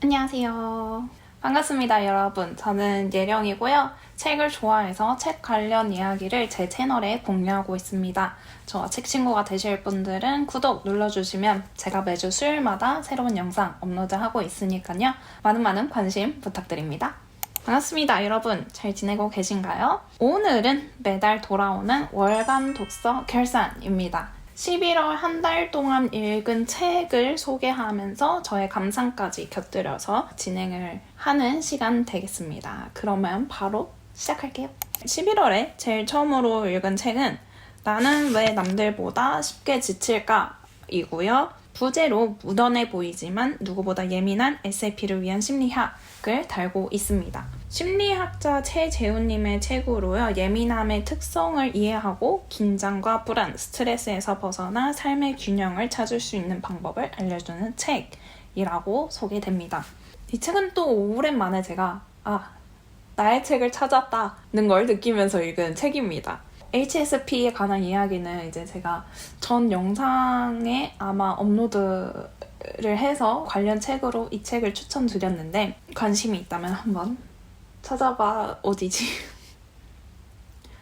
안녕하세요. 반갑습니다, 여러분. 저는 예령이고요. 책을 좋아해서 책 관련 이야기를 제 채널에 공유하고 있습니다. 저와 책 친구가 되실 분들은 구독 눌러주시면 제가 매주 수요일마다 새로운 영상 업로드하고 있으니까요. 많은 관심 부탁드립니다. 반갑습니다, 여러분. 잘 지내고 계신가요? 오늘은 매달 돌아오는 월간 독서 결산입니다. 11월 한 달 동안 읽은 책을 소개하면서 저의 감상까지 곁들여서 진행을 하는 시간 되겠습니다. 그러면 바로 시작할게요. 11월에 제일 처음으로 읽은 책은 나는 왜 남들보다 쉽게 지칠까? 이고요. 부제로 무던해 보이지만 누구보다 예민한 SAP를 위한 심리학을 달고 있습니다. 심리학자 최재훈님의 책으로요. 예민함의 특성을 이해하고 긴장과 불안, 스트레스에서 벗어나 삶의 균형을 찾을 수 있는 방법을 알려주는 책이라고 소개됩니다. 이 책은 또 오랜만에 제가 나의 책을 찾았다는 걸 느끼면서 읽은 책입니다. HSP에 관한 이야기는 이제 제가 전 영상에 아마 업로드를 해서 관련 책으로 이 책을 추천드렸는데 관심이 있다면 한번 찾아봐 어디지?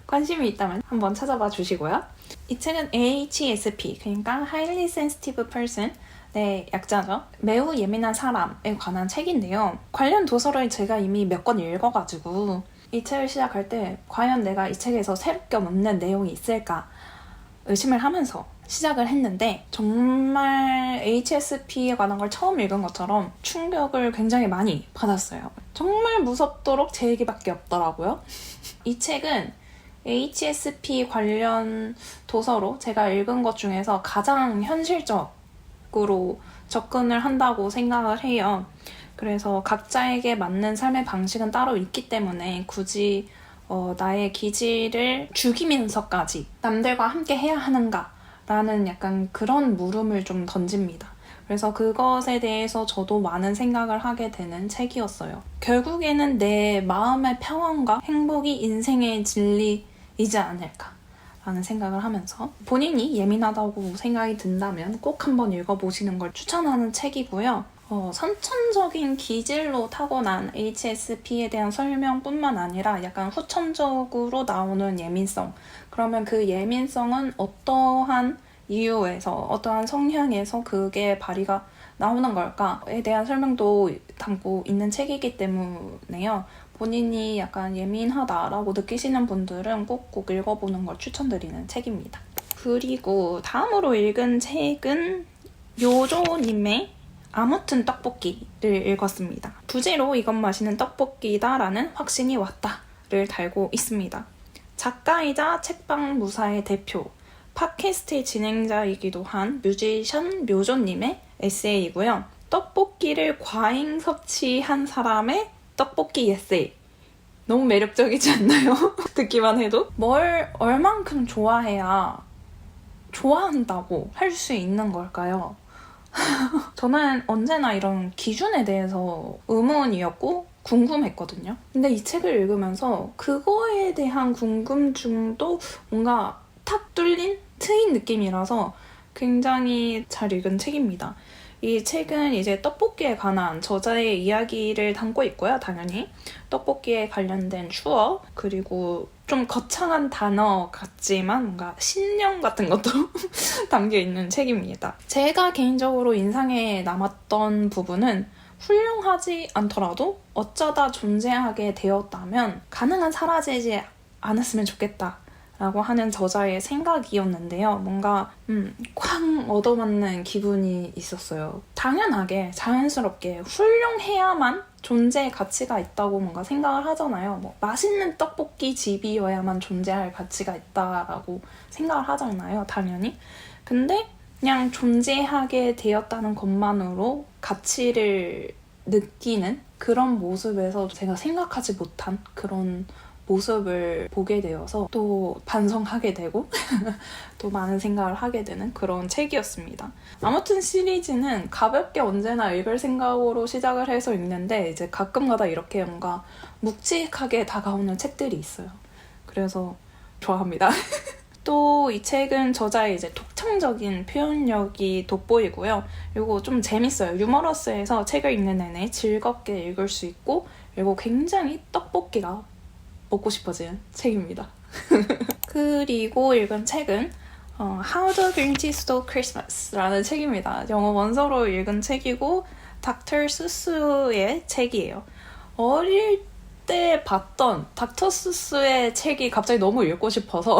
관심이 있다면 한번 찾아봐 주시고요. 이 책은 HSP, 그러니까 Highly Sensitive Person 의 약자죠. 매우 예민한 사람에 관한 책인데요. 관련 도서를 제가 이미 몇 권 읽어가지고 이 책을 시작할 때 과연 내가 이 책에서 새롭게 얻는 내용이 있을까 의심을 하면서 시작을 했는데 정말 HSP에 관한 걸 처음 읽은 것처럼 충격을 굉장히 많이 받았어요. 정말 무섭도록 제 얘기밖에 없더라고요. 이 책은 HSP 관련 도서로 제가 읽은 것 중에서 가장 현실적으로 접근을 한다고 생각을 해요. 그래서 각자에게 맞는 삶의 방식은 따로 있기 때문에 굳이 나의 기질을 죽이면서까지 남들과 함께 해야 하는가? 라는 약간 그런 물음을 좀 던집니다. 그래서 그것에 대해서 저도 많은 생각을 하게 되는 책이었어요. 결국에는 내 마음의 평안과 행복이 인생의 진리이지 않을까? 라는 생각을 하면서 본인이 예민하다고 생각이 든다면 꼭 한번 읽어보시는 걸 추천하는 책이고요. 선천적인 기질로 타고난 HSP에 대한 설명뿐만 아니라 약간 후천적으로 나오는 예민성. 그러면 그 예민성은 어떠한 이유에서, 어떠한 성향에서 그게 발휘가 나오는 걸까에 대한 설명도 담고 있는 책이기 때문에요. 본인이 약간 예민하다라고 느끼시는 분들은 꼭 읽어보는 걸 추천드리는 책입니다. 그리고 다음으로 읽은 책은 요조님의 아무튼 떡볶이를 읽었습니다. 부제로 이건 맛있는 떡볶이다 라는 확신이 왔다를 달고 있습니다. 작가이자 책방 무사의 대표, 팟캐스트의 진행자이기도 한 뮤지션 묘조님의 에세이이고요. 떡볶이를 과잉 섭취한 사람의 떡볶이 에세이. 너무 매력적이지 않나요? 듣기만 해도? 뭘 얼만큼 좋아해야 좋아한다고 할 수 있는 걸까요? 저는 언제나 이런 기준에 대해서 의문이었고 궁금했거든요. 근데 이 책을 읽으면서 그거에 대한 궁금증도 뭔가 탁 뚫린 트인 느낌이라서 굉장히 잘 읽은 책입니다. 이 책은 이제 떡볶이에 관한 저자의 이야기를 담고 있고요, 당연히. 떡볶이에 관련된 추억, 그리고 좀 거창한 단어 같지만 뭔가 신념 같은 것도 담겨있는 책입니다. 제가 개인적으로 인상에 남았던 부분은 훌륭하지 않더라도 어쩌다 존재하게 되었다면 가능한 사라지지 않았으면 좋겠다. 라고 하는 저자의 생각이었는데요. 뭔가 쾅 얻어맞는 기분이 있었어요. 당연하게 자연스럽게 훌륭해야만 존재의 가치가 있다고 뭔가 생각을 하잖아요. 뭐 맛있는 떡볶이 집이어야만 존재할 가치가 있다라고 생각을 하잖아요. 당연히. 근데 그냥 존재하게 되었다는 것만으로 가치를 느끼는 그런 모습에서 제가 생각하지 못한 그런 모습을 보게 되어서 또 반성하게 되고 또 많은 생각을 하게 되는 그런 책이었습니다. 아무튼 시리즈는 가볍게 언제나 읽을 생각으로 시작을 해서 읽는데 이제 가끔가다 이렇게 뭔가 묵직하게 다가오는 책들이 있어요. 그래서 좋아합니다. 또 이 책은 저자의 이제 독창적인 표현력이 돋보이고요. 그리고 좀 재밌어요. 유머러스해서 책을 읽는 내내 즐겁게 읽을 수 있고, 그리고 굉장히 떡볶이가 먹고 싶어지는 책입니다. 그리고 읽은 책은 How the Green Tea Stole Christmas라는 책입니다. 영어 원서로 읽은 책이고 닥터 수스의 책이에요. 어릴 때 봤던 닥터 수스의 책이 갑자기 너무 읽고 싶어서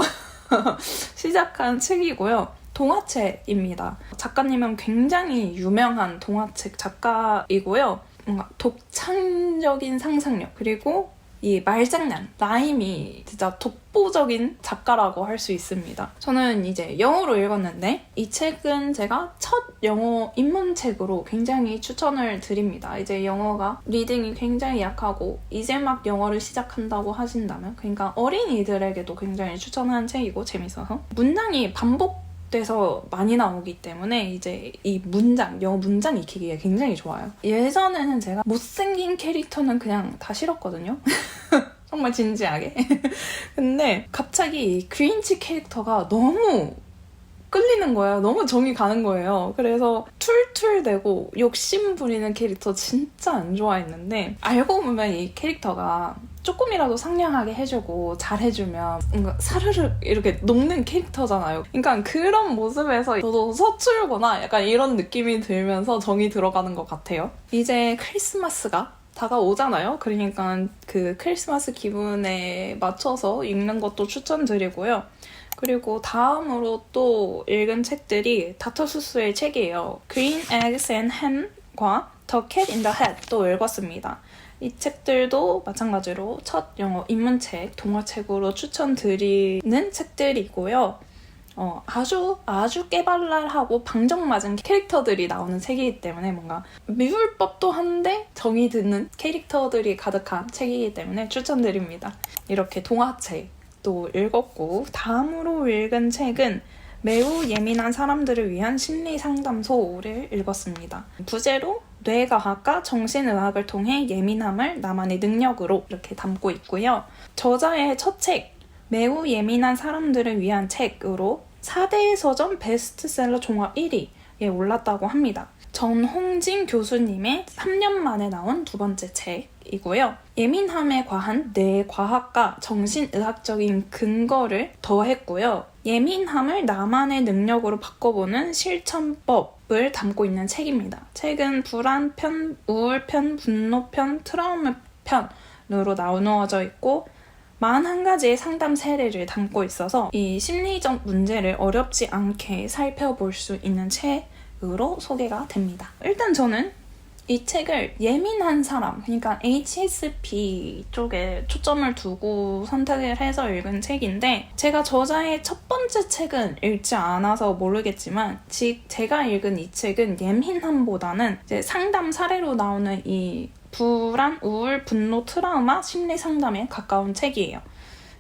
시작한 책이고요. 동화책입니다. 작가님은 굉장히 유명한 동화책 작가이고요. 뭔가 독창적인 상상력, 그리고 이 말장난, 라임이 진짜 독보적인 작가라고 할 수 있습니다. 저는 이제 영어로 읽었는데 이 책은 제가 첫 영어 입문책으로 굉장히 추천을 드립니다. 이제 영어가 리딩이 굉장히 약하고 이제 막 영어를 시작한다고 하신다면, 그러니까 어린이들에게도 굉장히 추천한 책이고 재밌어서 문장이 반복돼서 많이 나오기 때문에 이제 이 문장, 영어 문장 익히기에 굉장히 좋아요. 예전에는 제가 못생긴 캐릭터는 그냥 다 싫었거든요. 정말 진지하게. 근데 갑자기 이 그린치 캐릭터가 너무 끌리는 거예요. 너무 정이 가는 거예요. 그래서 툴툴대고 욕심 부리는 캐릭터 진짜 안 좋아했는데, 알고 보면 이 캐릭터가 조금이라도 상냥하게 해주고 잘해주면 뭔가 사르르 이렇게 녹는 캐릭터잖아요. 그러니까 그런 모습에서 저도 서툴거나 약간 이런 느낌이 들면서 정이 들어가는 것 같아요. 이제 크리스마스가 다가오잖아요. 그러니까 그 크리스마스 기분에 맞춰서 읽는 것도 추천드리고요. 그리고 다음으로 또 읽은 책들이 닥터 수스의 책이에요. Green Eggs and Ham과 The Cat in the Hat 또 읽었습니다. 이 책들도 마찬가지로 첫 영어 입문책, 동화책으로 추천드리는 책들이고요. 아주 깨발랄하고 방정맞은 캐릭터들이 나오는 책이기 때문에 뭔가 미울 법도 한데 정이 드는 캐릭터들이 가득한 책이기 때문에 추천드립니다. 이렇게 동화책도 읽었고, 다음으로 읽은 책은 매우 예민한 사람들을 위한 심리상담소를 읽었습니다. 부제로 뇌과학과 정신의학을 통해 예민함을 나만의 능력으로 이렇게 담고 있고요. 저자의 첫 책, 매우 예민한 사람들을 위한 책으로 4대 서점 베스트셀러 종합 1위에 올랐다고 합니다. 전홍진 교수님의 3년 만에 나온 두 번째 책이고요. 예민함에 과한 뇌과학과 정신의학적인 근거를 더했고요. 예민함을 나만의 능력으로 바꿔보는 실천법을 담고 있는 책입니다. 책은 불안편, 우울편, 분노편, 트라우마편으로 나누어져 있고 41가지의 상담 사례를 담고 있어서 이 심리적 문제를 어렵지 않게 살펴볼 수 있는 책으로 소개가 됩니다. 일단 저는 이 책을 예민한 사람, 그러니까 HSP 쪽에 초점을 두고 선택을 해서 읽은 책인데, 제가 저자의 첫 번째 책은 읽지 않아서 모르겠지만 제가 읽은 이 책은 예민함보다는 이제 상담 사례로 나오는 이 불안, 우울, 분노, 트라우마, 심리 상담에 가까운 책이에요.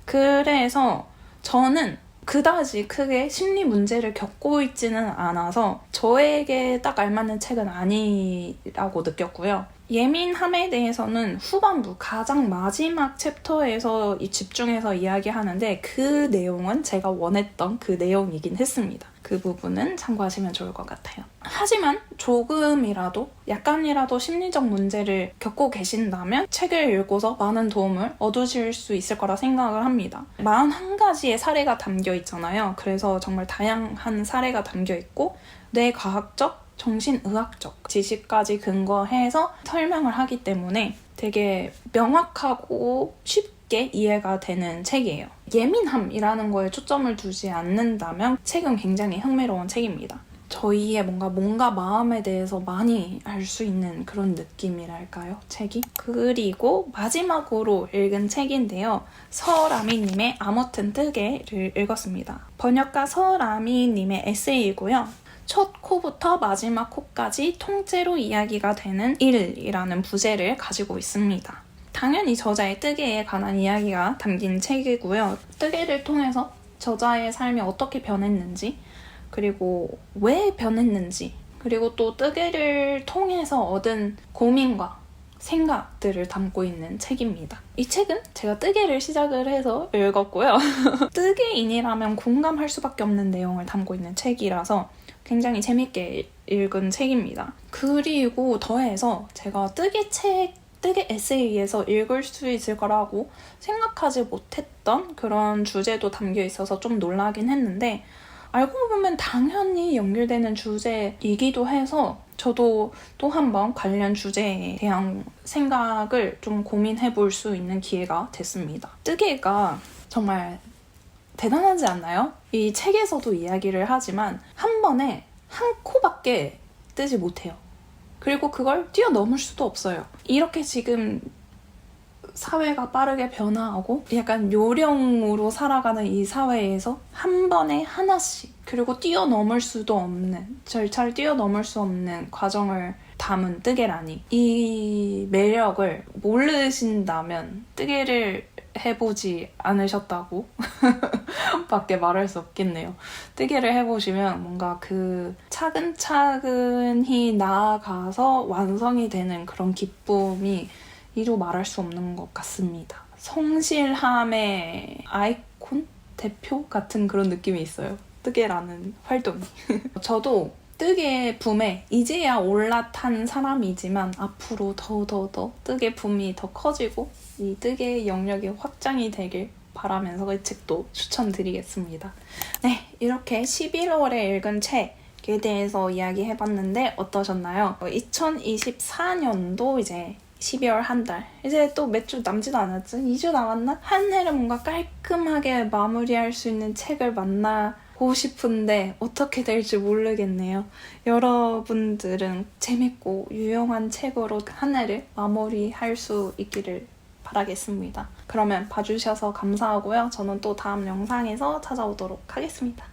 그래서 저는 그다지 크게 심리 문제를 겪고 있지는 않아서 저에게 딱 알맞는 책은 아니라고 느꼈고요. 예민함에 대해서는 후반부 가장 마지막 챕터에서 집중해서 이야기하는데 그 내용은 제가 원했던 그 내용이긴 했습니다. 그 부분은 참고하시면 좋을 것 같아요. 하지만 조금이라도 약간이라도 심리적 문제를 겪고 계신다면 책을 읽고서 많은 도움을 얻으실 수 있을 거라 생각을 합니다. 41가지의 사례가 담겨 있잖아요. 그래서 정말 다양한 사례가 담겨 있고 뇌과학적, 정신의학적 지식까지 근거해서 설명을 하기 때문에 되게 명확하고 쉽게 이해가 되는 책이에요. 예민함이라는 거에 초점을 두지 않는다면 책은 굉장히 흥미로운 책입니다. 저희의 뭔가 마음에 대해서 많이 알 수 있는 그런 느낌이랄까요? 책이? 그리고 마지막으로 읽은 책인데요. 서라미님의 아무튼 뜨개를 읽었습니다. 번역가 서라미님의 에세이이고요. 첫 코부터 마지막 코까지 통째로 이야기가 되는 일이라는 부제를 가지고 있습니다. 당연히 저자의 뜨개에 관한 이야기가 담긴 책이고요. 뜨개를 통해서 저자의 삶이 어떻게 변했는지, 그리고 왜 변했는지, 그리고 또 뜨개를 통해서 얻은 고민과 생각들을 담고 있는 책입니다. 이 책은 제가 뜨개를 시작을 해서 읽었고요. 뜨개인이라면 공감할 수밖에 없는 내용을 담고 있는 책이라서 굉장히 재밌게 읽은 책입니다. 그리고 더해서 제가 뜨개 에세이에서 읽을 수 있을 거라고 생각하지 못했던 그런 주제도 담겨 있어서 좀 놀라긴 했는데 알고 보면 당연히 연결되는 주제이기도 해서 저도 또 한 번 관련 주제에 대한 생각을 좀 고민해 볼 수 있는 기회가 됐습니다. 뜨개가 정말 대단하지 않나요? 이 책에서도 이야기를 하지만 한 번에 한 코밖에 뜨지 못해요. 그리고 그걸 뛰어넘을 수도 없어요. 이렇게 지금 사회가 빠르게 변화하고 약간 요령으로 살아가는 이 사회에서 한 번에 하나씩 그리고 뛰어넘을 수도 없는 절차를 뛰어넘을 수 없는 과정을 담은 뜨개라니 이 매력을 모르신다면 뜨개를 해보지 않으셨다고 밖에 말할 수 없겠네요. 뜨개를 해보시면 뭔가 그 차근차근히 나아가서 완성이 되는 그런 기쁨이 이루 말할 수 없는 것 같습니다. 성실함의 아이콘? 대표? 같은 그런 느낌이 있어요. 뜨개라는 활동이. 저도 뜨개 붐에 이제야 올라탄 사람이지만 앞으로 더 뜨개 붐이 더 커지고 이 뜨개 영역이 확장이 되길 바라면서 이 책도 추천드리겠습니다. 네, 이렇게 11월에 읽은 책에 대해서 이야기해봤는데 어떠셨나요? 2024년도 이제 12월 한 달. 이제 또 몇 주 남지도 않았죠? 2주 남았나? 한 해를 뭔가 깔끔하게 마무리할 수 있는 책을 만나고 싶은데 어떻게 될지 모르겠네요. 여러분들은 재밌고 유용한 책으로 한 해를 마무리할 수 있기를 바라겠습니다. 그러면 봐주셔서 감사하고요. 저는 또 다음 영상에서 찾아오도록 하겠습니다.